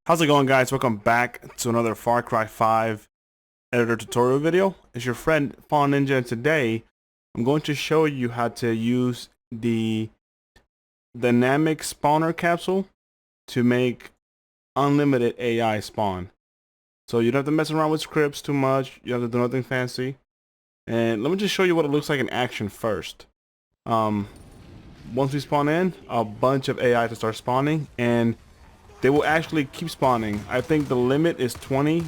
How's it going, guys? Welcome back to another Far Cry 5 editor tutorial video. It's your friend FallenNinja, and today I'm going to show you how to use the dynamic spawner capsule to make unlimited AI spawn. So you don't have to mess around with scripts too much. You don't have to do nothing fancy. And let me just show you what it looks like in action first. Once we spawn in, a bunch of AI to start spawning, and they will actually keep spawning. I think the limit is 20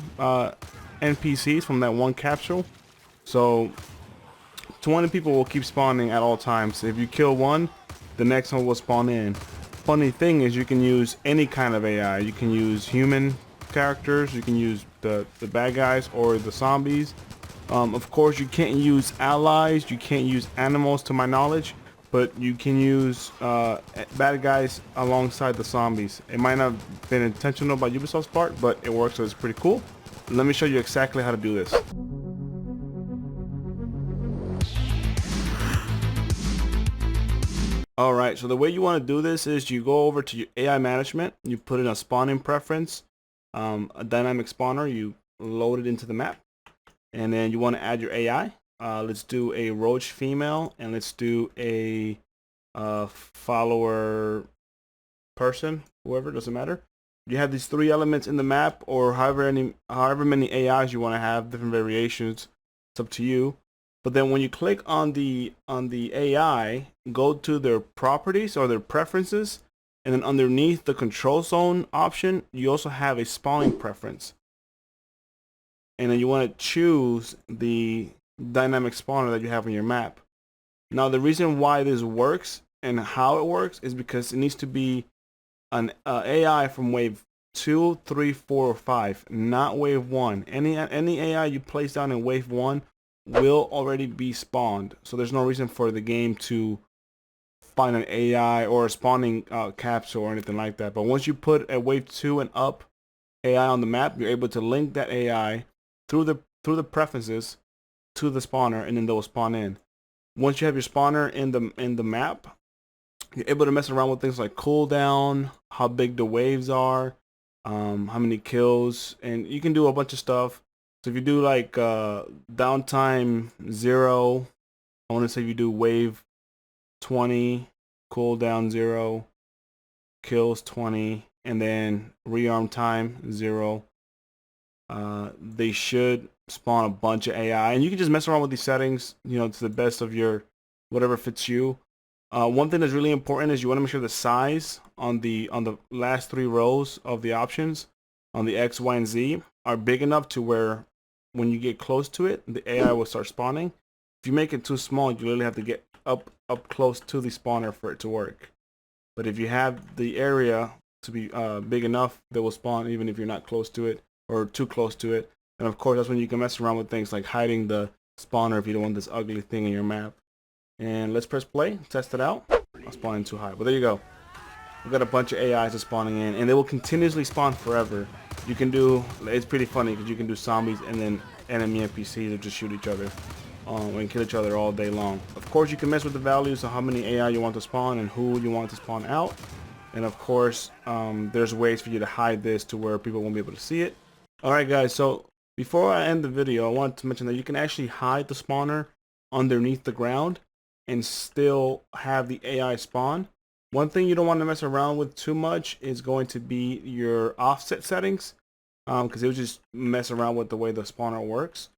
NPCs from that one capsule. So 20 people will keep spawning at all times. If you kill one, the next one will spawn in. Funny thing is you can use any kind of AI. You can use human characters, you can use the bad guys or the zombies. Of course you can't use allies, you can't use animals to my knowledge, but you can use bad guys alongside the zombies. It might not have been intentional by Ubisoft's part, but it works, so it's pretty cool. Let me show you exactly how to do this. Alright, so the way you want to do this is you go over to your AI management, you put in a spawning preference, a dynamic spawner, you load it into the map, and then you want to add your AI. Let's do a roach female, and let's do a follower person, whoever, doesn't matter. You have these three elements in the map, or however many AIs you want to have, different variations. It's up to you. But then when you click on the AI, go to their properties or their preferences, and then underneath the control zone option, you also have a spawning preference. And then you want to choose the dynamic spawner that you have on your map. Now the reason why this works and how it works is because it needs to be an AI from wave 2, 3, 4, or 5, not wave 1. Any AI you place down in wave 1 will already be spawned, so there's no reason for the game to find an AI or a spawning capsule or anything like that. But once you put a wave 2 and up AI on the map, you're able to link that AI through the preferences to the spawner, and then they'll spawn in. Once you have your spawner in the map, you're able to mess around with things like cooldown, how big the waves are, how many kills, and you can do a bunch of stuff. So if you do like downtime 0, I want to say you do wave 20, cooldown 0, kills 20, and then rearm time 0. They should spawn a bunch of AI, and you can just mess around with these settings, you know, to the best of your whatever fits you. One thing that's really important is you want to make sure the size on the last 3 rows of the options on the X, Y, and Z are big enough to where when you get close to it, the AI will start spawning. If you make it too small, you literally have to get up close to the spawner for it to work. But if you have the area to be big enough, they will spawn even if you're not close to it or too close to it. And of course, that's when you can mess around with things like hiding the spawner if you don't want this ugly thing in your map. And let's press play, test it out. I'm spawning too high, but there you go. We've got a bunch of AIs spawning in, and they will continuously spawn forever. You can do, it's pretty funny because you can do zombies and then enemy NPCs that just shoot each other and kill each other all day long. Of course, you can mess with the values of how many AI you want to spawn and who you want to spawn out. And of course, there's ways for you to hide this to where people won't be able to see it. Alright guys, so before I end the video, I want to mention that you can actually hide the spawner underneath the ground and still have the AI spawn. One thing you don't want to mess around with too much is going to be your offset settings, because it will just mess around with the way the spawner works.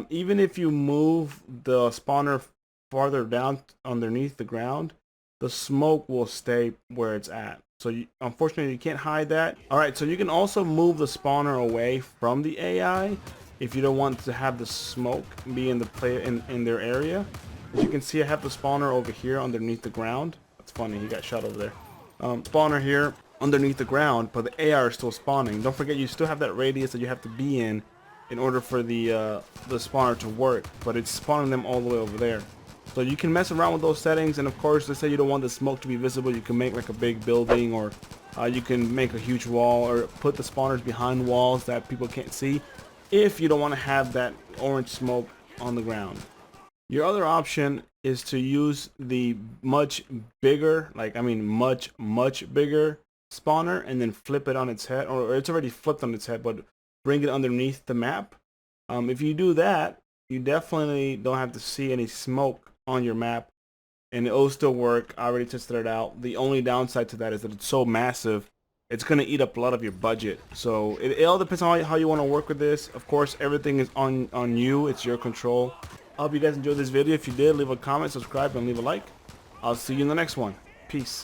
Even if you move the spawner farther down underneath the ground, the smoke will stay where it's at. So unfortunately you can't hide that. Alright, so you can also move the spawner away from the AI if you don't want to have the smoke be in the player in their area. As you can see, I have the spawner over here underneath the ground. That's funny, he got shot over there. Spawner here underneath the ground, but the AI are still spawning. Don't forget, you still have that radius that you have to be in order for the spawner to work, but it's spawning them all the way over there. So you can mess around with those settings, and of course, let's say you don't want the smoke to be visible, you can make like a big building, or you can make a huge wall, or put the spawners behind walls that people can't see, if you don't want to have that orange smoke on the ground. Your other option is to use the much bigger, like I mean much bigger spawner and then flip it on its head, or it's already flipped on its head, but bring it underneath the map. If you do that, you definitely don't have to see any smoke on your map, and it will still work. I already tested it out. The only downside to that is that it's so massive, it's going to eat up a lot of your budget. So it all depends on how you want to work with this. Of course, everything is on you. It's your control. I hope you guys enjoyed this video. If you did, leave a comment, subscribe, and leave a like. I'll see you in the next one. Peace.